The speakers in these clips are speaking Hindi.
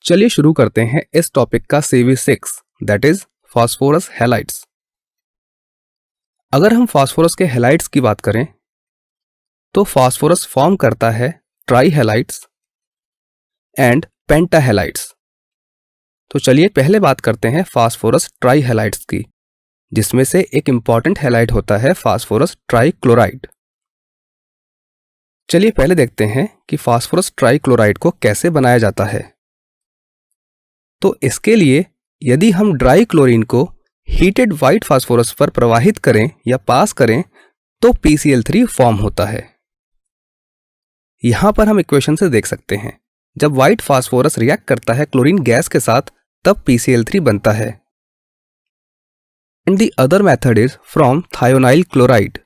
चलिए शुरू करते हैं इस टॉपिक का CV6 that is phosphorus halides. अगर हम फास्फोरस के हैलाइड्स की बात करें तो फास्फोरस फॉर्म करता है try halides and penta halides. तो चलिए पहले बात करते हैं फास्फोरस ट्राई हैलाइड्स की, जिसमें से एक इंपॉर्टेंट हैलाइड होता है फास्फोरस ट्राइक्लोराइड। चलिए पहले देखते हैं कि फास्फोरस ट्राइक्लोराइड को कैसे बनाया जाता है। तो इसके लिए यदि हम ड्राई क्लोरीन को हीटेड व्हाइट फास्फोरस पर प्रवाहित करें या पास करें तो PCl3 फॉर्म होता है। यहां पर हम इक्वेशन से देख सकते हैं, जब व्हाइट फास्फोरस रिएक्ट करता है क्लोरीन गैस के साथ तब PCl3 बनता है। And the other method is from thionyl chloride.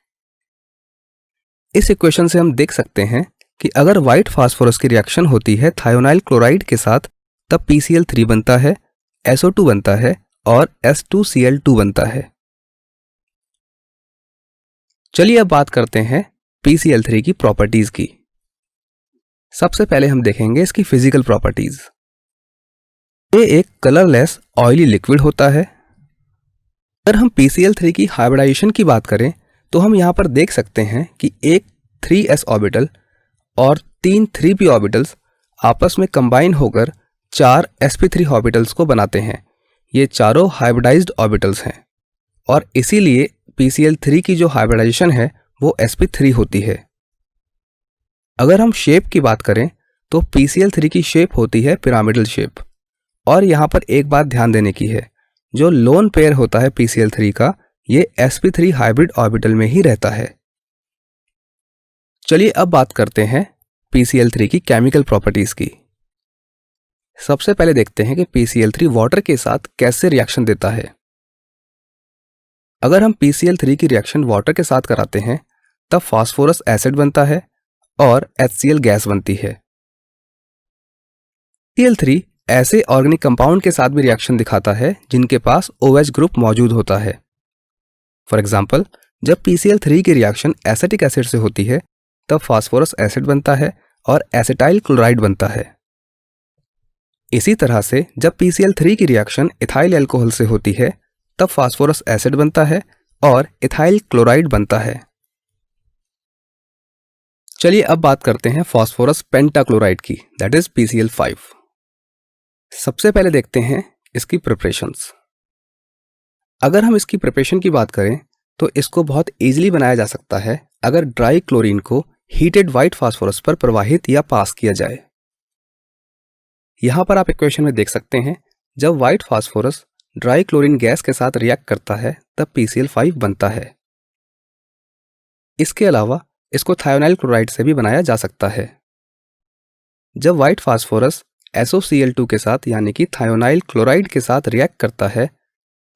इस इक्वेशन से हम देख सकते हैं कि अगर व्हाइट फास्फोरस की रिएक्शन होती है थायोनाइल क्लोराइड के साथ तब PCl3 बनता है, SO2 बनता है और S2Cl2 बनता है। चलिए अब बात करते हैं PCl3 की प्रॉपर्टीज की। सबसे पहले हम देखेंगे इसकी फिजिकल प्रॉपर्टीज। ये एक कलरलेस ऑयली लिक्विड होता है। अगर हम PCl3 की हाइब्रिडाइजेशन की बात करें तो हम यहां पर देख सकते हैं कि एक 3s ऑर्बिटल और 3 3p ऑर्बिटल्स आपस में कंबाइन होकर 4 sp3 ऑर्बिटल्स को बनाते हैं। ये चारों हाइब्रिडाइज्ड ऑर्बिटल्स हैं और इसीलिए PCl3 की जो हाइब्रिडाइजेशन है वो sp3 होती है। अगर हम शेप की बात करें तो PCl3 की शेप होती है पिरामिडल शेप। और यहां पर एक बात ध्यान देने की है, जो लोन पेयर होता है PCl3 का ये sp3 हाइब्रिड ऑर्बिटल में ही रहता है। चलिए अब बात करते हैं PCl3 की केमिकल प्रॉपर्टीज की। सबसे पहले देखते हैं कि PCl3 वाटर के साथ कैसे रिएक्शन देता है। अगर हम PCl3 की रिएक्शन वाटर के साथ कराते हैं तब फास्फोरस एसिड बनता है और HCl गैस बनती है। PCl3 ऐसे ऑर्गेनिक कंपाउंड के साथ भी रिएक्शन दिखाता है जिनके पास OH ग्रुप मौजूद होता है। फॉर एग्जाम्पल, जब PCl3 की रिएक्शन एसिटिक एसिड से होती है तब फास्फोरस एसिड बनता है और एसिटाइल क्लोराइड बनता है। इसी तरह से जब PCl3 की रिएक्शन इथाइल अल्कोहल से होती है तब फास्फोरस एसिड बनता है और इथाइल क्लोराइड बनता है। चलिए अब बात करते हैं फास्फोरस पेंटाक्लोराइड की, दैट इज PCl5। सबसे पहले देखते हैं इसकी प्रिपरेशंस। अगर हम इसकी प्रिपरेशन की बात करें तो इसको बहुत इजीली बनाया जा सकता है अगर ड्राई क्लोरीन को हीटेड व्हाइट फास्फोरस पर प्रवाहित या पास किया जाए। यहां पर आप इक्वेशन में देख सकते हैं, जब white phosphorus dry chlorine gas के साथ रिएक्ट करता है तब PCl5 बनता है। इसके अलावा इसको थायोनाइल क्लोराइड से भी बनाया जा सकता है। जब व्हाइट फास्फोरस SOCl2 के साथ यानी कि थायोनाइल क्लोराइड के साथ रिएक्ट करता है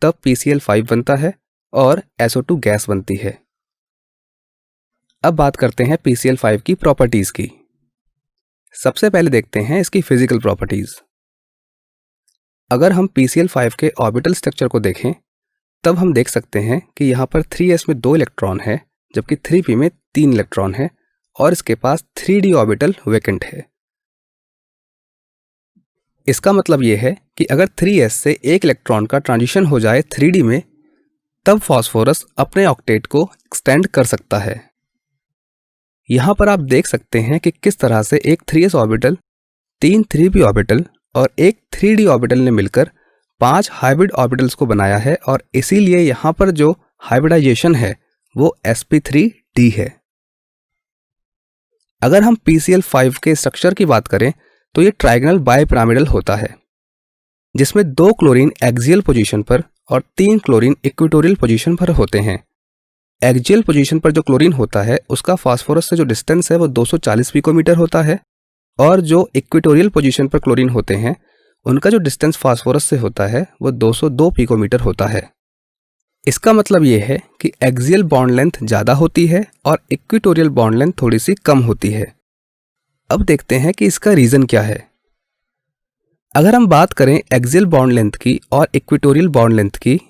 तब PCl5 बनता है और SO2 गैस बनती है। अब बात करते हैं PCl5 की प्रॉपर्टीज की। सबसे पहले देखते हैं इसकी फिजिकल प्रॉपर्टीज। अगर हम PCl5 के ऑर्बिटल स्ट्रक्चर को देखें तब हम देख सकते हैं कि यहाँ पर 3s में 2 इलेक्ट्रॉन है जबकि 3p में 3 इलेक्ट्रॉन है और इसके पास 3d ऑर्बिटल वैकेंट है। इसका मतलब यह है कि अगर 3s से एक इलेक्ट्रॉन का ट्रांजिशन हो जाए 3d में तब फास्फोरस अपने ऑक्टेट को एक्सटेंड कर सकता है। यहां पर आप देख सकते हैं कि किस तरह से एक 3s ऑर्बिटल, 3 3p ऑर्बिटल और एक 3d ऑर्बिटल ने मिलकर 5 हाइब्रिड ऑर्बिटल्स को बनाया है और इसीलिए यहां पर जो हाइब्रिडाइजेशन है वो sp3d है। अगर हम PCl5 के स्ट्रक्चर की बात करें तो ये ट्राइगोनल बाइपिरामिडल होता है, जिसमें 2 क्लोरीन एक्सियल पोजीशन पर और 3 क्लोरीन इक्वेटोरियल पोजीशन पर होते हैं। एक्सियल पोजीशन पर जो क्लोरीन होता है उसका फास्फोरस से जो डिस्टेंस है वो 240 पिकोमीटर होता है और जो इक्वेटोरियल पोजीशन पर क्लोरीन होते हैं उनका जो डिस्टेंस फास्फोरस से होता है वो 202 पिकोमीटर होता है। इसका मतलब ये है कि एक्सियल बॉन्ड लेंथ ज़्यादा होती है और इक्वेटोरियल बॉन्ड लेंथ थोड़ी सी कम होती है। अब देखते हैं कि इसका रीज़न क्या है। अगर हम बात करें एक्सियल बॉन्ड लेंथ की और इक्वेटोरियल बॉन्ड लेंथ की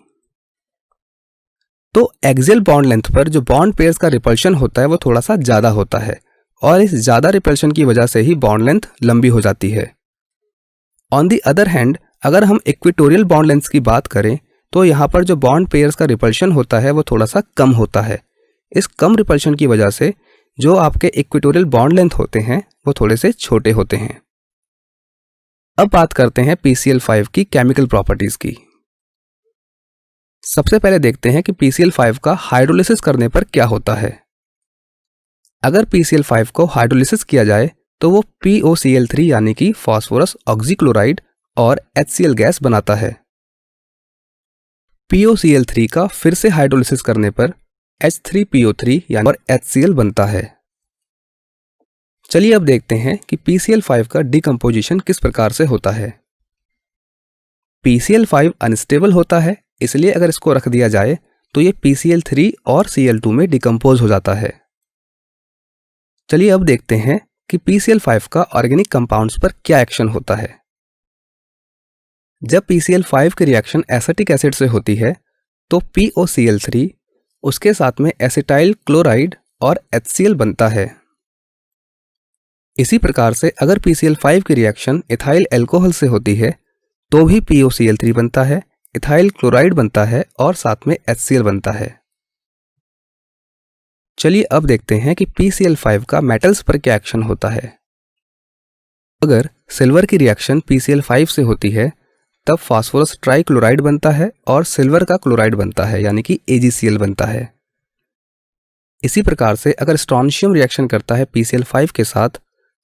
तो एक्सियल बॉन्ड लेंथ पर जो बॉन्ड पेयर्स का रिपल्शन होता है वो थोड़ा सा ज़्यादा होता है और इस ज़्यादा रिपल्शन की वजह से ही बॉन्ड लेंथ लंबी हो जाती है। ऑन दी अदर हैंड अगर हम इक्वेटोरियल बॉन्ड लेंथ्स की बात करें तो यहाँ पर जो बॉन्ड पेयर्स का रिपल्शन होता है वो थोड़ा सा कम होता है। इस कम रिपल्शन की वजह से जो आपके इक्वेटोरियल बॉन्ड लेंथ होते हैं वो थोड़े से छोटे होते हैं। अब बात करते हैं PCl5 की केमिकल प्रॉपर्टीज की। सबसे पहले देखते हैं कि PCl5 का हाइड्रोलिसिस करने पर क्या होता है। अगर PCl5 को हाइड्रोलिसिस किया जाए तो वो POCl3 यानी कि फास्फोरस ऑक्सीक्लोराइड और HCl गैस बनाता है। POCl3 का फिर से हाइड्रोलिसिस करने पर H3PO3 यानी और HCl बनता है। चलिए अब देखते हैं कि PCl5 का डिकम्पोजिशन किस प्रकार से होता है। PCl5 अनस्टेबल होता है, इसलिए अगर इसको रख दिया जाए तो ये PCl3 और Cl2 में डिकम्पोज हो जाता है। चलिए अब देखते हैं कि PCl5 का ऑर्गेनिक कंपाउंड्स पर क्या एक्शन होता है। जब PCl5 की रिएक्शन एसिटिक एसिड से होती है तो POCl3 उसके साथ में एसिटाइल क्लोराइड और HCl बनता है। इसी प्रकार से अगर PCl5 की रिएक्शन इथाइल अल्कोहल से होती है तो भी POCl3 बनता है, इथाइल क्लोराइड बनता है और साथ में HCl बनता है। चलिए अब देखते हैं कि PCl5 का मेटल्स पर क्या एक्शन होता है। अगर सिल्वर की रिएक्शन PCl5 से होती है तब फास्फोरस ट्राइक्लोराइड बनता है और सिल्वर का क्लोराइड बनता है यानी कि AgCl बनता है। इसी प्रकार से अगर स्ट्रोंशियम रिएक्शन करता है PCl5 के साथ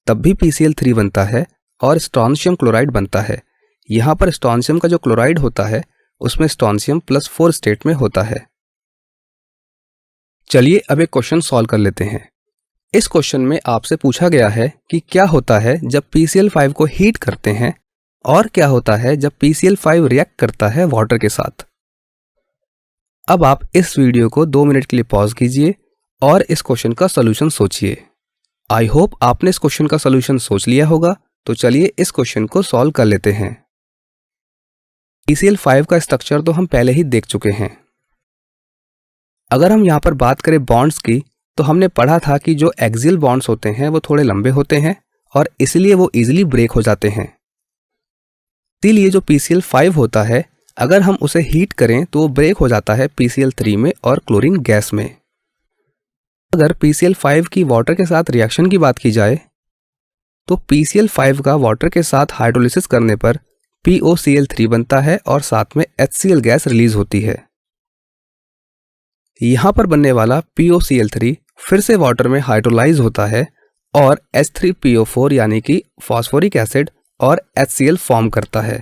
तब भी PCl3 बनता है और स्ट्रोंशियम क्लोराइड बनता है। यहाँ पर स्ट्रोंशियम का जो क्लोराइड होता है उसमें स्ट्रोंशियम +4 स्टेट में होता है। चलिए अब एक क्वेश्चन सॉल्व कर लेते हैं। इस क्वेश्चन में आपसे पूछा गया है कि क्या होता है जब PCl5 को हीट करते हैं और क्या होता है जब PCl5 रिएक्ट करता है वाटर के साथ। अब आप इस वीडियो को 2 मिनट के लिए पॉज कीजिए और इस क्वेश्चन का सॉल्यूशन सोचिए। आई होप आपने इस क्वेश्चन का सॉल्यूशन सोच लिया होगा, तो चलिए इस क्वेश्चन को सॉल्व कर लेते हैं। PCl5 का स्ट्रक्चर तो हम पहले ही देख चुके हैं। अगर हम यहाँ पर बात करें बॉन्ड्स की तो हमने पढ़ा था कि जो एक्सियल बॉन्ड्स होते हैं वो थोड़े लंबे होते हैं और इसलिए वो इजीली ब्रेक हो जाते हैं। इसीलिए जो PCl5 होता है अगर हम उसे हीट करें तो वो ब्रेक हो जाता है PCl3 में और क्लोरीन गैस में। अगर PCl5 की वाटर के साथ रिएक्शन की बात की जाए तो PCl5 का वाटर के साथ हाइड्रोलिसिस करने पर POCl3 बनता है और साथ में HCl गैस रिलीज होती है। यहाँ पर बनने वाला POCl3 फिर से वाटर में हाइड्रोलाइज होता है और H3PO4 यानी कि फास्फोरिक एसिड और HCl फॉर्म करता है।